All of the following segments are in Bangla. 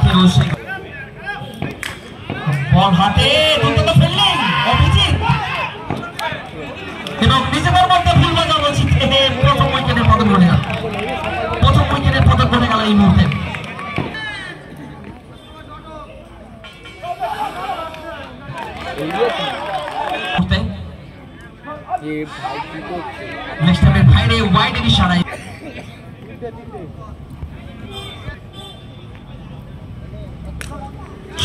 আজকেও সেই বল হাতে দুটো ফেললেন অভিজিৎ এবং নিজেদের মধ্যে ভুল বোঝাবুঝি থেকে প্রথম উইকেটের পতন ঘটে গেল। প্রথম উইকেটের পতন ঘটে গেল এই মুহূর্তে। বাইরে ওয়াইডের ইশারায়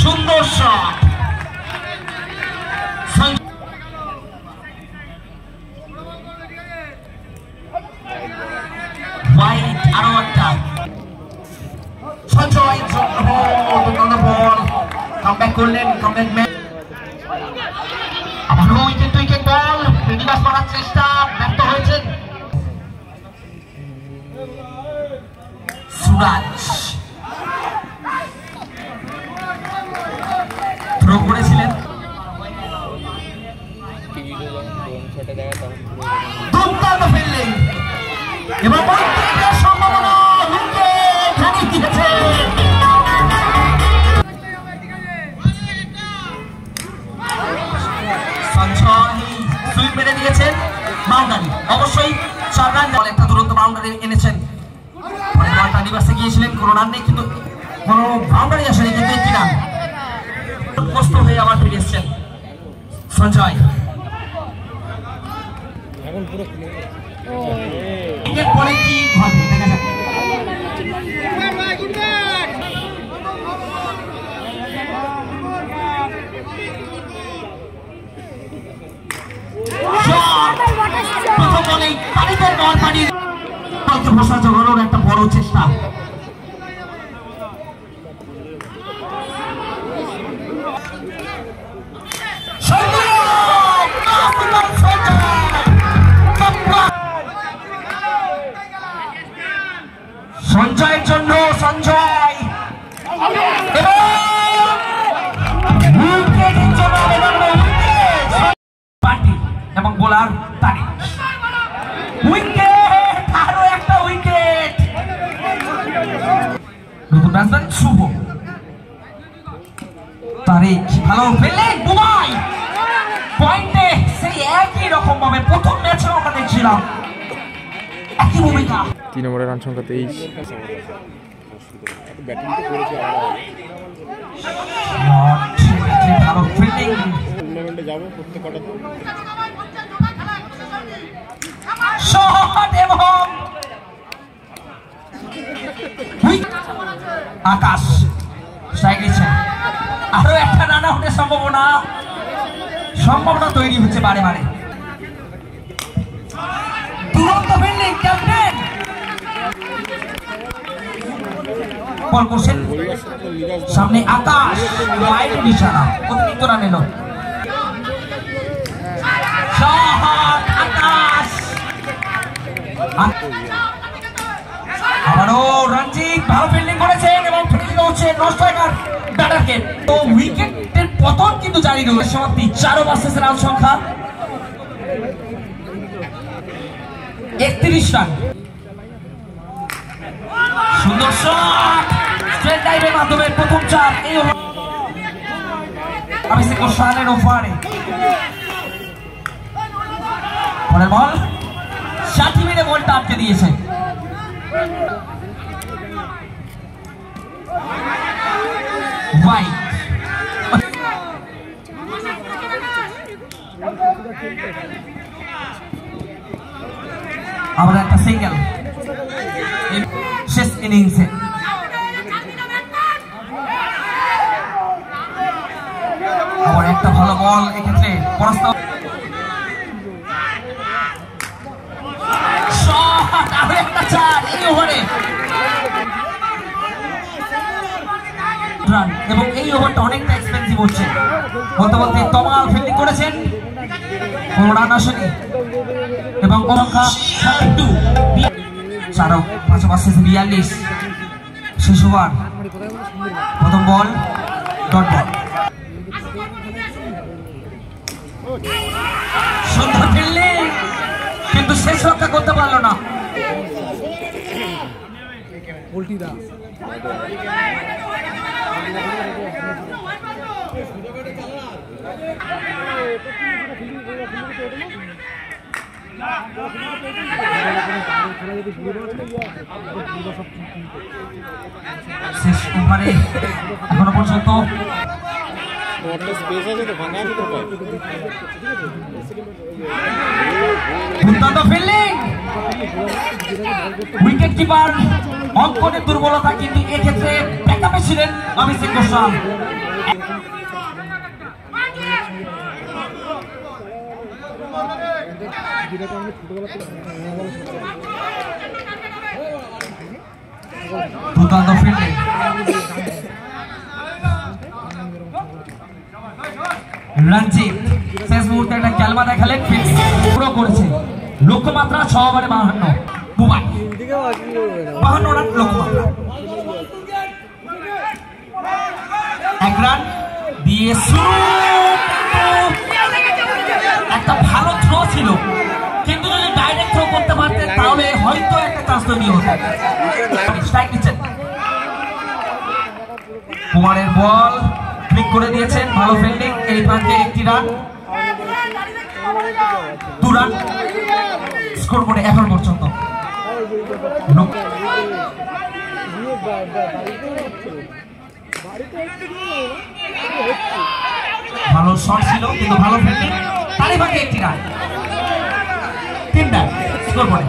সুন্দর শট। ওয়াইড আরো একটা সঞ্জয় বল কামব্যাক করলেন। কামব্যাক ম্যাচ আবারও উইকেট টু উইকেট বল রিভার্স করার চেষ্টা ব্যর্থ হয়েছেন সুরাজ। থ্রো করেছিলেন দুর্দান্ত ফিল্ডিং এবং সম্ভাবনা উইকেট হারিয়ে দিয়েছে। সঞ্জয় সুইপ মেরে দিয়েছেন বাউন্ডারি, অবশ্যই 4 রান বল একটা দুরন্ত বাউন্ডারি এনেছেন। বলটা রিভার্সে গিয়েছিলেন, কোনো রান নেই কিন্তু কোনো বাউন্ডারি আসেনি কিন্তু একটি রান। কষ্ট হয়ে আবার ফিরে এসছেন সঞ্জয়। পরে কি ঘটে দেখা যাক। প্রথম বলেই তারিখের বল পানিয়ে ভাষা জোগানোর একটা বড় চেষ্টা। সঞ্জয়ের জন্য সঞ্জয় এবং বোলার তারিক। উইকেট, আরো একটা উইকেট। নতুন ব্যাটসম্যান শুভ তারিক ভালো ফেললেন বুমাই পয়েন্টে সেই একই রকম ভাবে প্রথম ম্যাচে আমরা দেখছিলাম একই ভূমিকা। 3 নম্বরের রান সংখ্যা 23। ভালো ফিল্ডিং টুর্নামেন্টে যাবো করতে কটা শট এবং আকাশ স্ট্রাইক দিচ্ছেন। আরো একটা রান আউটের সম্ভাবনা তৈরি হচ্ছে বারে বারে। তুরন্ত ফিল্ডিং ক্যাপ্টেন বল করছেন সামনে আকাশ ওয়াইড নিশানা অতিরিক্ত রান এলো। আকাশ আবারও রঞ্জিত ভালো ফিল্ডিং করেছেন এবং ফিনিশিং হচ্ছে নষ্ট একার ব্যাটারকে। তো উইকেটের পতন কিন্তু জারি রয়েছে। সমাপ্তি 4 ওভার রান সংখ্যা 31 রান। সুন্দর শট স্ট্রেট ড্রাইভের মাধ্যমে প্রথম 4 এই ওভার আমি সিকো শানের ওভারে পরের বল 60 মিনিটে বলটা আটকে দিয়েছে। ওয়াইড আবার একটা সিঙ্গেল শেষ ইনিংসে। আবার একটা ভালো বল এক্ষেত্রে পরাস্ত একটা 4 এই ওভারে রান এবং এই ওভারটা অনেকটা এক্সপেন্সিভ হচ্ছে। বলতে বলতে তমাল ফিল্ডিং করেছেন, কোনো রান আসেনি এবং সংখ্যা 42 শেষ ওভার। প্রথম বল ডট বল। সুন্দর ফিল্ডিং কিন্তু শেষ রক্ষা করতে পারলো না। পোল্ট্রি দা শেষ ওভারে এখনো পর্যন্ত দুর্দান্ত ফিল্ডিং, উইকেট কিপার অঙ্কনের দুর্বলতা, কিন্তু এক্ষেত্রে ব্যাকআপে ছিলেন অভিষেক ঘোষাল। দুর্দান্ত ফিল্ডিং, রঞ্জিত শেষ মুহূর্তে একটা ক্যালমা দেখালেন, পুরো করেছে লক্ষ্যমাত্রা 6 ওভারে 52। বুবাই 52 রান লক্ষ্যমাত্রা, 1 রান দিয়ে শুরু। একটা ভালো থ্রো ছিল, কিন্তু যদি ডাইরেক্ট থ্রো করতে পারতেন তাহলে হয়তো একটা চান্স তৈরি হতো। স্ট্রাইক নিচ্ছেন, কুমারের বল ক্লিক করে দিয়েছেন, ভালো ফিল্ডিং। এই প্রান্তে 1 রান, 2 রান স্কোর করে এখন পর্যন্ত। ভালো শট ছিল, কিন্তু ভালো ফিল্ডিং। তারই ভাগে 1 রান, 3 রান স্কোর করে।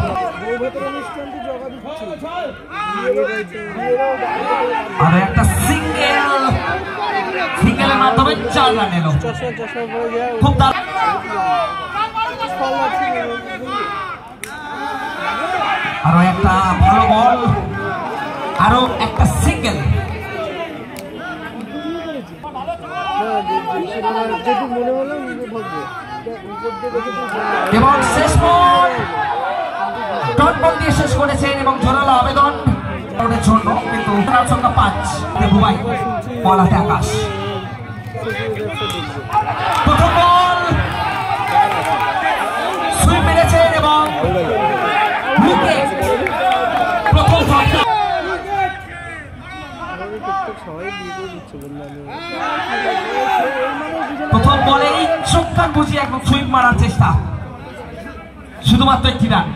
আর একটা সিঙ্গেলের মাধ্যমে 4 রান এলো, খুব আরো একটা ভালো বল, আরো একটা সিঙ্গেল, এবং শেষ বল ডট বল দিয়ে শেষ করেছেন এবং জোরালো আবেদন জন্য, কিন্তু সংখ্যা 5। বুবাই বল হাতে আকাশ, প্রথম বল সুইপ মেরেছেন এবং প্রথম বলেই চোখ কান বুঝিয়ে একদম সুইপ মারার চেষ্টা, শুধুমাত্র 1 রান।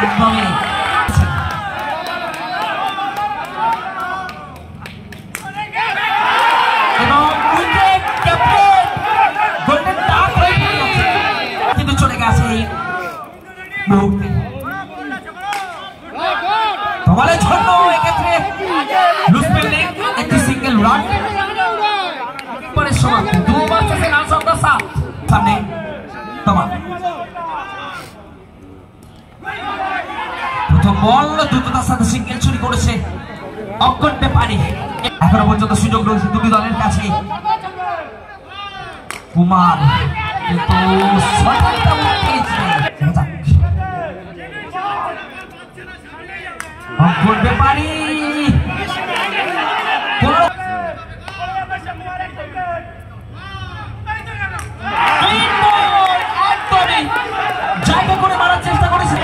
একদমই কিন্তু চলে গেছে এই মুহূর্তে তোমাদের জন্য। এক্ষেত্রে লুজ ফিল্ডিং, একটি সিঙ্গেল রান, পরে সমাপ্তি। 2 ওভার শেষে রান সংখ্যা 7। সামনে তোমার প্রথম বল দ্রুততার সাথে সিঙ্গেল চুরি করেছে অঙ্কন ব্যাপারী। এখনো পর্যন্ত সুযোগ রয়েছে দুটি দলের কাছে। কুমার কিন্তু অঙ্কন ব্যাপারী জায়গা করে মারার চেষ্টা করেছে।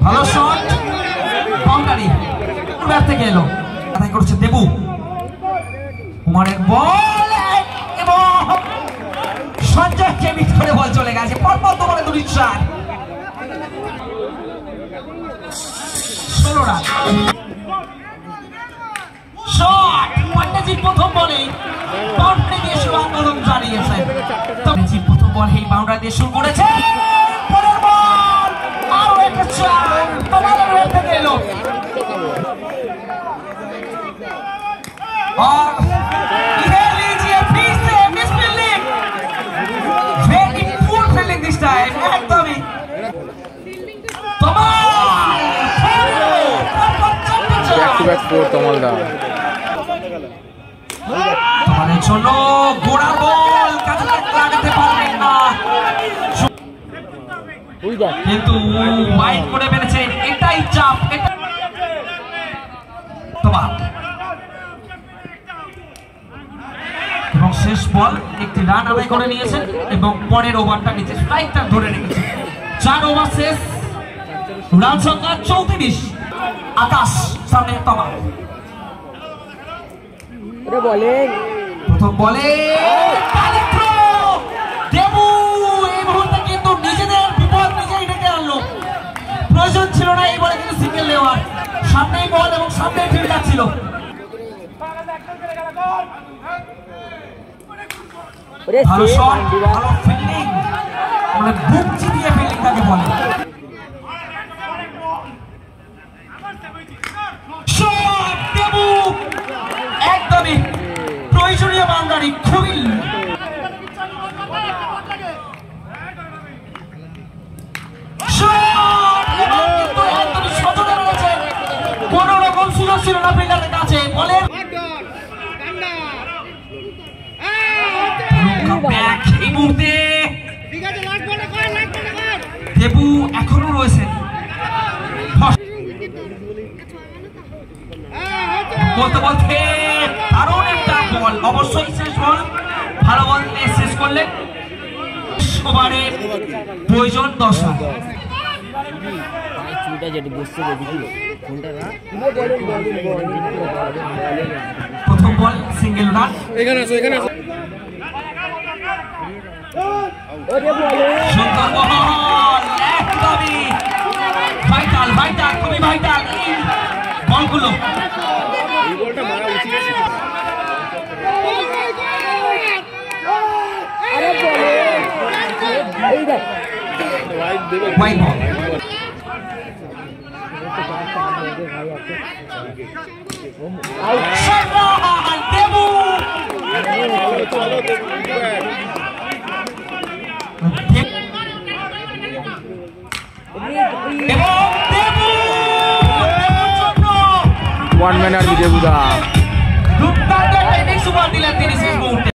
ভালো শট, বাউন্ডারি থেকে এলো, আদায় করছে দেবু। কুমারের বল এবং সঞ্জয়কে মিস করে বল চলে গেছে। পরপর তো বলে 2 রান, 16 রান। শট পান্ডেজি প্রথম বলে বাউন্ডারি দিয়ে শুরু আন্দোলন চালিয়েছে। পান্ডেজি প্রথম বল এই বাউন্ডারি দিয়ে শুরু করেছে। পরের বল আরো একটা চার তোমাদের ওয়েব থেকে এলো। और इधर लीजिए फिर से miss fielding, very poor fielding this time. एकदम ही कमाल, টু ব্যাক 4 তমালদা। তোমাদের জন্য গোড়া বল কাজে লাগাতে পারবেন না, কিন্তু ওয়াইড করে ফেলেছেন। এটাই চাপ, তোমার এবং শেষ বল একটি রান আদায় করে নিয়েছেন এবং পরের ওভারটা নিচে স্ট্রাইকটা ধরে রেখেছেন। 4 ওভার শেষ, রান সংখ্যা 34। আকাশ সামনে তোমার প্রথম বলে দেবু এই মুহূর্তে কিন্তু নিজেদের বিপদ নিজেই ডেকে আনলো। প্রয়োজন ছিল না এই বলে কিন্তু সিঙ্গেল নেওয়ার। সামনেই বল এবং সামনেই ফিল্ডার ছিল। ভালো শট, ভালো ফিল্ডিং, মানে বুক চিতিয়ে ফিল্ডিং তাকে বলে। শট দেবু একদমই প্রয়োজনীয় বাউন্ডারি, খুবই কোন রকম সুযোগ ছিল না ফিল্ডারের কাছে। বলের এই মুহূর্তে দেবু এখনো রয়েছে। বলতে বলতে দারুণ একটা বল, অবশ্যই শেষ বল, ভালো বল নিয়ে শেষ করলেন। ওভারে প্রয়োজন 10 রান। প্রথম বল সিঙ্গেল রান। সুন্দর বল, একদমই ভাইটাল ভাইটাল, খুবই ভাইটাল এই বলগুলো। White ball, Debu one man আর দেবুদা দুর্দান্ত টেনিস সুপার দিলেন তিনি শেষ মুহূর্তে।